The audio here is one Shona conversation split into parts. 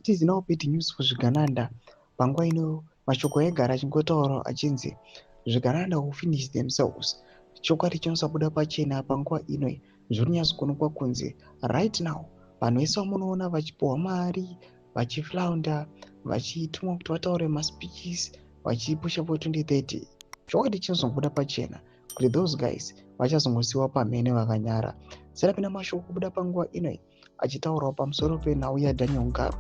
That is now bad news for Zvigananda. Panguva ino mashoko aigara achingotaurawo achinzi Zvigananda will finish themselves. Chokwadi chinosabuda pachena panguva ino zviri kunyatsokuonekwa kunzi right now vanhu vese vamunoona vachipiwa mari, vachiflaunda, vachitumwa kuti vataure maspeeches, vachipusha for 2030. Chokwadi chinozobuda pachena kuti those guys vachazongosiyiwa pamhene vakanyara. Saka pina mashoko kubuda panguva ino achitaurawo pamusoro penhau yaDaniel Ngaru.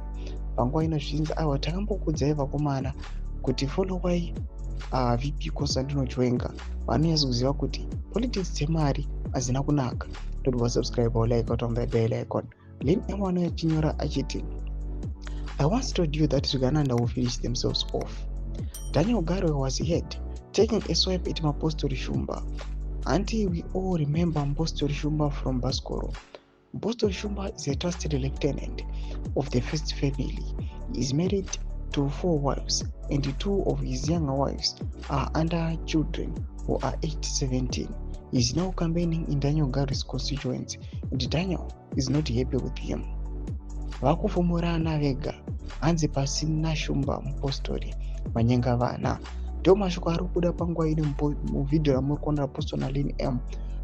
Panguva ino zvinzi aiwa takambokudzai vakomana kuti followai VP Constantino Chiwenga. Vanonyatsokuziva kuti politics dzemari hazina kunaka. Don't subscribe or like out on the bell icon. Lynn M achinyora achiti I once told you that Zvigananda will finish themselves off. Daniel Ngaru was heard taking a swipe at Mpostori Shumba. Until we all remember Mpostori Shumba from Baskoro. Mpostori Shumba is a trusted lieutenant of the first family. He is married to 4 wives, and 2 of his younger wives are under children who are aged 17. He is now campaigning in Daniel Ngaru's constituency, and Daniel is not happy with him. Vakufumurana vega hanzi pasina Shumba Mpostori vanyenga vana. Ndio mashoko ari kubuda panguva ino muvhidhio ramuri kuona rapostwa naLynn M.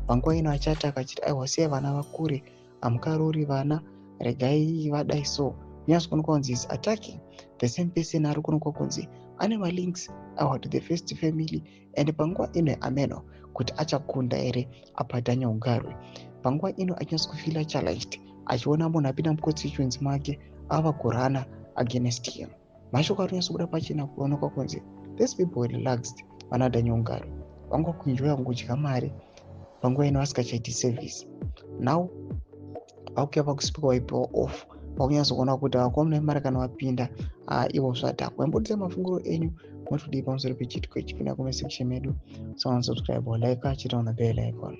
Panguva ino achataka achiti aiwa sei vana vakure, hamukarori vana, regai vadai so. Kunyatsokuonekwa kunzi is attacking the same person ari kuonekwa kunzi ane malinks aiwa to the first family, and panguva ino ameno kuti achakunda here apa Daniel Ngaru. Panguva ino achinyatsokufila challenged achiona munhu apinda muconstituency make ava kurana against him. Mashoko ari kunyatsobuda pachena kuonekwa kunzi these people were relaxed. Vana Daniel Ngaru vangokuenjoya kudya mari panguva ino vasingachaiti service. Now vakuuya pakuspeak waipiwa off, vakunyatsokuona kuti vakomuna mari kana vapinda ivo zvatakwa. Imbotisa mafunguro enyu motodii pamusoro pechitiko ichi. Pinda comment section medu, subscribe or like, chita on the bell icon.